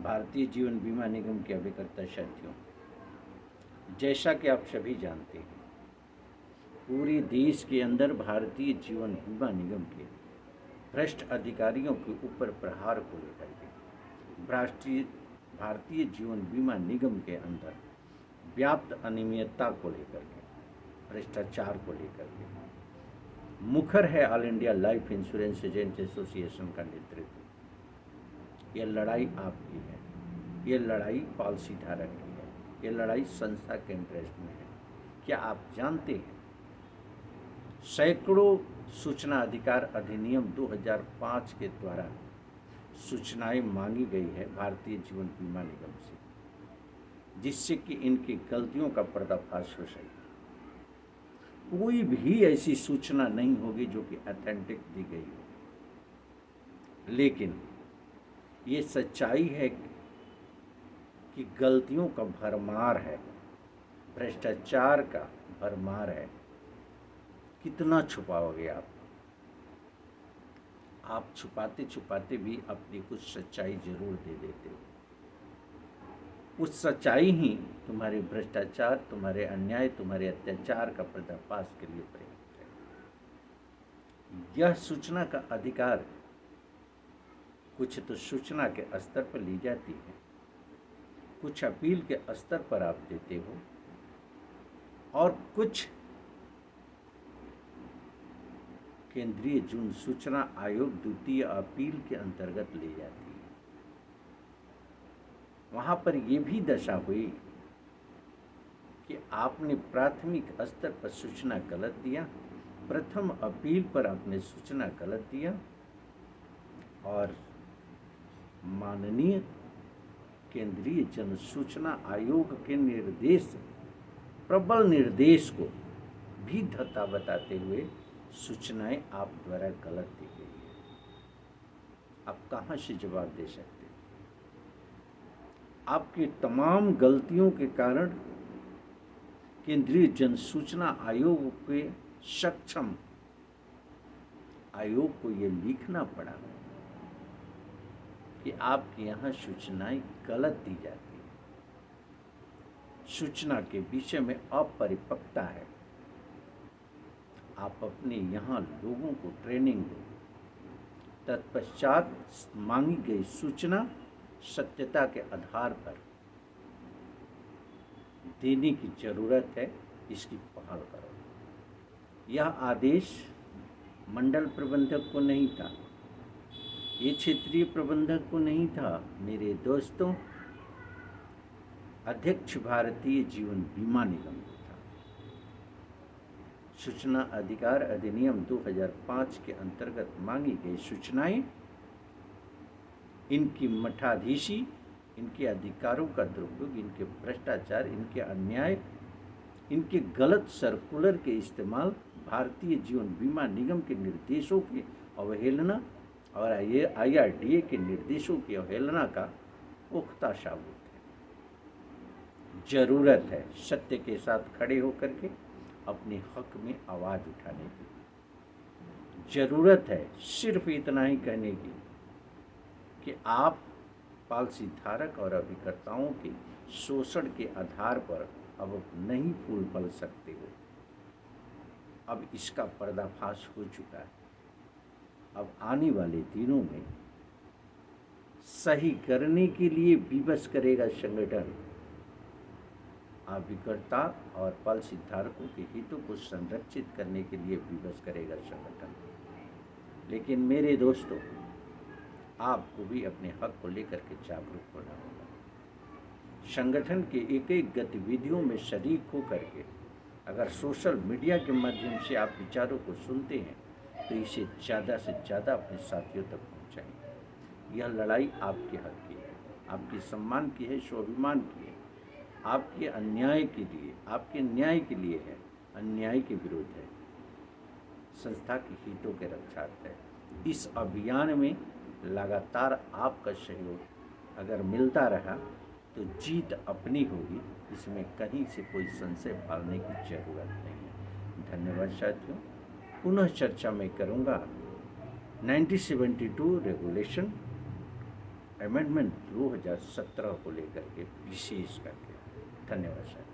भारतीय जीवन बीमा निगम के अभिकर्ता साथियों, जैसा कि आप सभी जानते हैं, पूरे देश के अंदर भारतीय जीवन बीमा निगम के भ्रष्ट अधिकारियों के ऊपर प्रहार को लेकर के भारतीय जीवन बीमा निगम के अंदर व्याप्त अनियमितता को लेकर के, भ्रष्टाचार को लेकर के मुखर है all India life insurance agent association का नेतृत्व। यह लड़ाई आपकी है, ये लड़ाई पॉलिसी धारक की है, ये लड़ाई संस्था के इंटरेस्ट में है। क्या आप जानते हैं, सैकड़ों सूचना अधिकार अधिनियम 2005 के द्वारा सूचनाएं मांगी गई है भारतीय जीवन बीमा निगम से, जिससे कि इनकी गलतियों का पर्दाफाश हो सके। कोई भी ऐसी सूचना नहीं होगी जो कि ऑथेंटिक दी गई हो, लेकिन ये सच्चाई है कि गलतियों का भरमार है, भ्रष्टाचार का भरमार है। कितना छुपाओगे आप छुपाते छुपाते भी अपनी कुछ सच्चाई जरूर दे देते हो। उस सच्चाई ही तुम्हारे भ्रष्टाचार, तुम्हारे अन्याय, तुम्हारे अत्याचार का पर्दाफाश के लिए पर्याप्त है। यह सूचना का अधिकार कुछ तो सूचना के स्तर पर ली जाती है, कुछ अपील के स्तर पर आप देते हो, और कुछ केंद्रीय जन सूचना आयोग द्वितीय अपील के अंतर्गत ली जाती है। वहाँ पर यह भी दशा हुई कि आपने प्राथमिक स्तर पर सूचना गलत दिया, प्रथम अपील पर आपने सूचना गलत दिया, और माननीय केंद्रीय जन सूचना आयोग के निर्देश, प्रबल निर्देश को भी धत्ता बताते हुए सूचनाएं आप द्वारा गलत दी गई है। आप कहाँ से जवाब दे सकते हैं? आपकी तमाम गलतियों के कारण केंद्रीय जन सूचना आयोग के सक्षम आयोग को ये लिखना पड़ा कि आपके यहाँ सूचनाएं गलत दी जाती है, सूचना के विषय में अपरिपक्वता है। आप अपने यहाँ लोगों को ट्रेनिंग दो, तत्पश्चात मांगी गई सूचना सत्यता के आधार पर देने की जरूरत है, इसकी पहल करो। यह आदेश मंडल प्रबंधक को नहीं था, ये क्षेत्रीय प्रबंधक को नहीं था, मेरे दोस्तों, अध्यक्ष भारतीय जीवन बीमा निगम को था। सूचना अधिकार अधिनियम 2005 के अंतर्गत मांगी गई सूचनाएं, इनकी मठाधीशी, इनके अधिकारों का दुरुपयोग, इनके भ्रष्टाचार, इनके अन्याय, इनके गलत सर्कुलर के इस्तेमाल, भारतीय जीवन बीमा निगम के निर्देशों की अवहेलना और IRDA के निर्देशों की अवहेलना का पुख्ता सबूत है। जरूरत है सत्य के साथ खड़े होकर के अपने हक में आवाज़ उठाने की। जरूरत है सिर्फ इतना ही कहने की कि आप पॉलिसी धारक और अभिकर्ताओं के शोषण के आधार पर अब नहीं फूल पल सकते हो। अब इसका पर्दाफाश हो चुका है। अब आने वाले दिनों में सही करने के लिए विवश करेगा संगठन, अभिकर्ता और पॉलिसी धारकों के हितों को संरक्षित करने के लिए विवश करेगा संगठन। लेकिन मेरे दोस्तों, आपको भी अपने हक को लेकर के जागरूक होना होगा। संगठन के एक एक गतिविधियों में शरीक होकर के अगर सोशल मीडिया के माध्यम से आप विचारों को सुनते हैं तो इसे ज़्यादा से ज़्यादा अपने साथियों तक पहुँचाएं। यह लड़ाई आपके हक की है, आपके सम्मान की है, स्वाभिमान की है, आपके अन्याय के लिए, आपके न्याय के लिए है, अन्याय के विरुद्ध है, संस्था के हितों के रक्षार्थ है। इस अभियान में लगातार आपका सहयोग अगर मिलता रहा तो जीत अपनी होगी, इसमें कहीं से कोई संशय पालने की जरूरत नहीं है। धन्यवाद साथियों। पुनः चर्चा मैं करूँगा 1972 रेगुलेशन अमेंडमेंट 2017 को लेकर के विशेष करके। धन्यवाद सर।